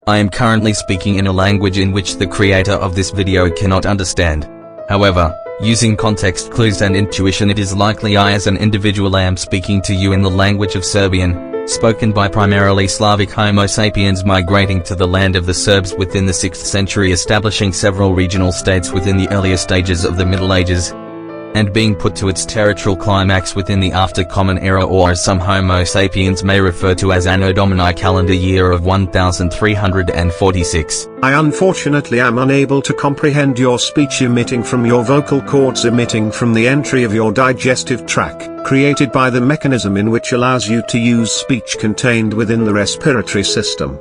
I am currently speaking in a language in which the creator of this video cannot understand. However, using context clues and intuition, it is likely I as an individual am speaking to you in the language of Serbian, spoken by primarily Slavic Homo sapiens migrating to the land of the Serbs within the 6th century, establishing several regional states within the earlier stages of the Middle Ages, and being put to its territorial climax within the After Common Era, or as some Homo sapiens may refer to as Anno Domini calendar year of 1346. I unfortunately am unable to comprehend your speech emitting from your vocal cords, emitting from the entry of your digestive tract, created by the mechanism in which allows you to use speech contained within the respiratory system.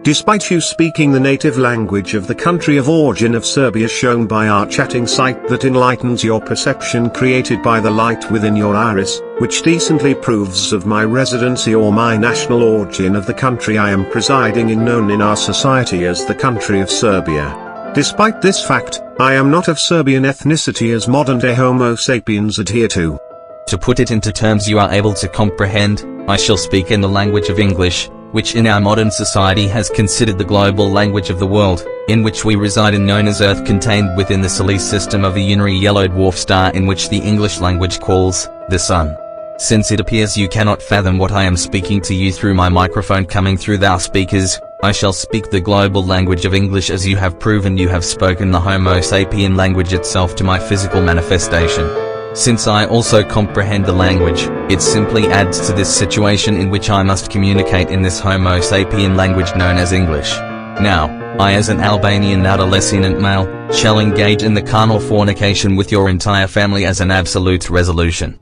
Despite you speaking the native language of the country of origin of Serbia shown by our chatting site that enlightens your perception created by the light within your iris, which decently proves of my residency or my national origin of the country I am presiding in, known in our society as the country of Serbia. Despite this fact, I am not of Serbian ethnicity as modern-day Homo sapiens adhere to. To put it into terms you are able to comprehend, I shall speak in the language of English, which in our modern society has considered the global language of the world, in which we reside and known as Earth, contained within the solar system of a unary yellow dwarf star in which the English language calls the Sun. Since it appears you cannot fathom what I am speaking to you through my microphone coming through thou speakers, I shall speak the global language of English as you have proven you have spoken the Homo sapien language itself to my physical manifestation. Since I also comprehend the language, it simply adds to this situation in which I must communicate in this Homo sapien language known as English. Now, I as an Albanian adolescent male, shall engage in the carnal fornication with your entire family as an absolute resolution.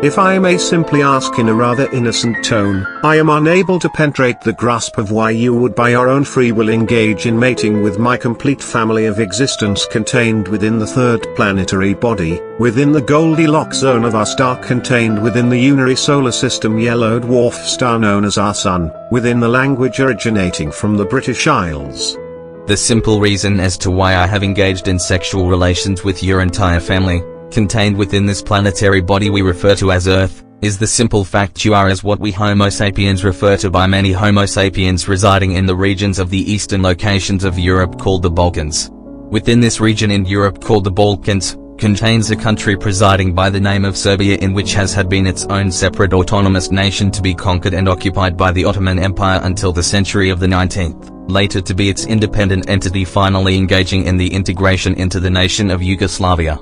If I may simply ask in a rather innocent tone, I am unable to penetrate the grasp of why you would by your own free will engage in mating with my complete family of existence contained within the third planetary body, within the Goldilocks zone of our star contained within the unary solar system yellow dwarf star known as our Sun, within the language originating from the British Isles. The simple reason as to why I have engaged in sexual relations with your entire family, contained within this planetary body we refer to as Earth, is the simple fact you are as what we Homo sapiens refer to by many Homo sapiens residing in the regions of the eastern locations of Europe called the Balkans. Within this region in Europe called the Balkans, contains a country presiding by the name of Serbia, in which had been its own separate autonomous nation to be conquered and occupied by the Ottoman Empire until the century of the 19th, later to be its independent entity, finally engaging in the integration into the nation of Yugoslavia.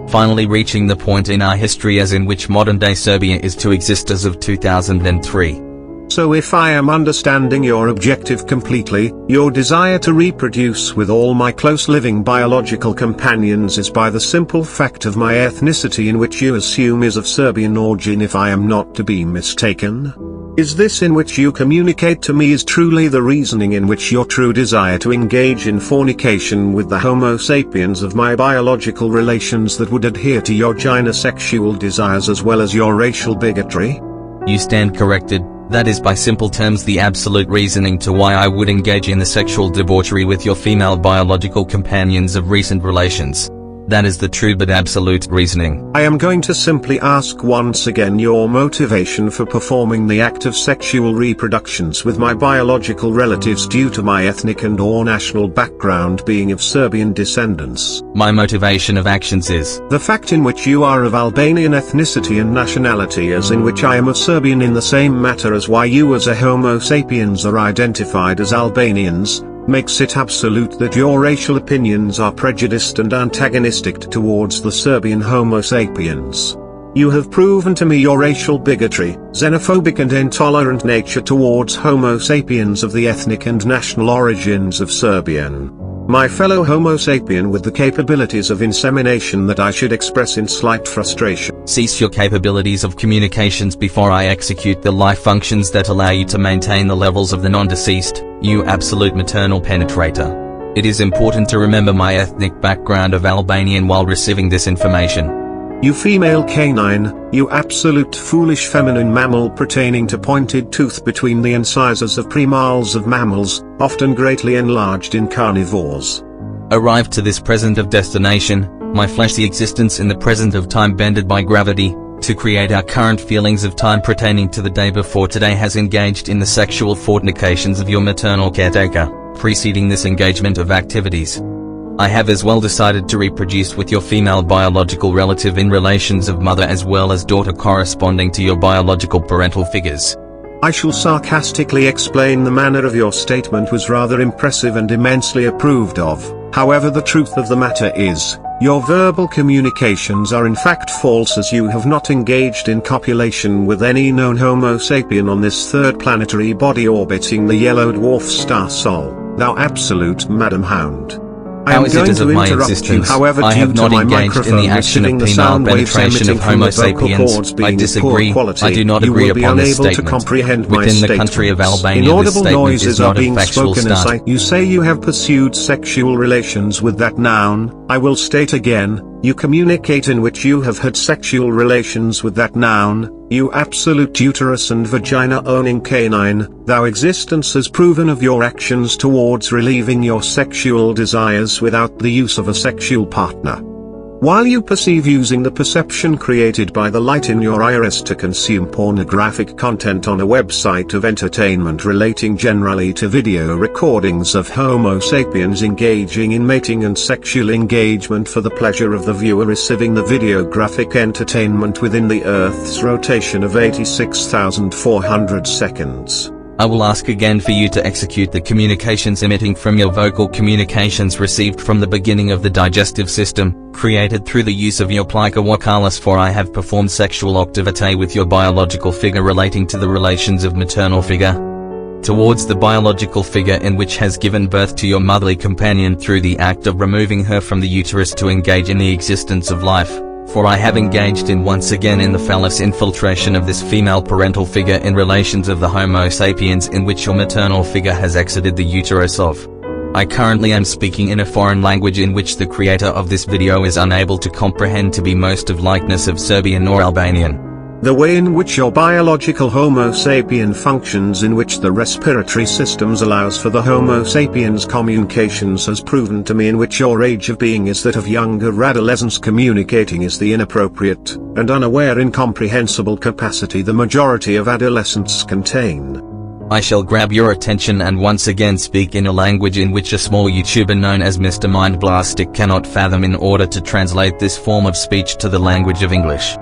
Finally reaching the point in our history as in which modern-day Serbia is to exist as of 2003. So if I am understanding your objective completely, your desire to reproduce with all my close living biological companions is by the simple fact of my ethnicity, in which you assume is of Serbian origin, if I am not to be mistaken? Is this in which you communicate to me is truly the reasoning in which your true desire to engage in fornication with the Homo sapiens of my biological relations that would adhere to your gynosexual desires as well as your racial bigotry? You stand corrected. That is by simple terms the absolute reasoning to why I would engage in the sexual debauchery with your female biological companions of recent relations. That is the true but absolute reasoning. I am going to simply ask once again your motivation for performing the act of sexual reproductions with my biological relatives due to my ethnic and or national background being of Serbian descendants. My motivation of actions is the fact in which you are of Albanian ethnicity and nationality, as in which I am of Serbian, in the same matter as why you as a Homo sapiens are identified as Albanians, makes it absolute that your racial opinions are prejudiced and antagonistic towards the Serbian Homo sapiens. You have proven to me your racial bigotry, xenophobic and intolerant nature towards Homo sapiens of the ethnic and national origins of Serbian. My fellow Homo sapien with the capabilities of insemination that I should express in slight frustration. Cease your capabilities of communications before I execute the life functions that allow you to maintain the levels of the non-deceased, you absolute maternal penetrator. It is important to remember my ethnic background of Albanian while receiving this information. You female canine, you absolute foolish feminine mammal pertaining to pointed tooth between the incisors of premolars of mammals, often greatly enlarged in carnivores. Arrived to this present of destination, my fleshly existence in the present of time bended by gravity, to create our current feelings of time pertaining to the day before today has engaged in the sexual fornications of your maternal caretaker, preceding this engagement of activities. I have as well decided to reproduce with your female biological relative in relations of mother as well as daughter corresponding to your biological parental figures. I shall sarcastically explain the manner of your statement was rather impressive and immensely approved of. However, the truth of the matter is, your verbal communications are in fact false, as you have not engaged in copulation with any known Homo sapien on this third planetary body orbiting the yellow dwarf star Sol, thou absolute madam hound. I am going to interrupt you, however, I have due to not my engaged in the microphone action receiving of the penile sound waves penetration of emitting from Homo the vocal sapiens. cords I being of disagree. poor quality. I do not You agree will be upon this unable to statement. comprehend my Within the country of statements. Albania, this Inaudible statement noises is are not a being factual spoken as start. you say you have pursued sexual relations with that noun. I will state again, you communicate in which you have had sexual relations with that noun, you absolute uterus and vagina owning canine. Thou existence has proven of your actions towards relieving your sexual desires without the use of a sexual partner. While you perceive using the perception created by the light in your iris to consume pornographic content on a website of entertainment relating generally to video recordings of Homo sapiens engaging in mating and sexual engagement for the pleasure of the viewer receiving the videographic entertainment within the Earth's rotation of 86,400 seconds. I will ask again for you to execute the communications emitting from your vocal communications received from the beginning of the digestive system, created through the use of your plica vocalis, for I have performed sexual activity with your biological figure relating to the relations of maternal figure towards the biological figure in which has given birth to your motherly companion through the act of removing her from the uterus to engage in the existence of life. For I have engaged in once again in the phallus infiltration of this female parental figure in relations of the Homo sapiens in which your maternal figure has exited the uterus of. I currently am speaking in a foreign language in which the creator of this video is unable to comprehend, to be most of likeness of Serbian or Albanian. The way in which your biological Homo sapien functions, in which the respiratory systems allows for the Homo sapiens communications, has proven to me in which your age of being is that of younger adolescents. Communicating is the inappropriate, and unaware incomprehensible capacity the majority of adolescents contain. I shall grab your attention and once again speak in a language in which a small YouTuber known as Mr. Mindblastic cannot fathom in order to translate this form of speech to the language of English.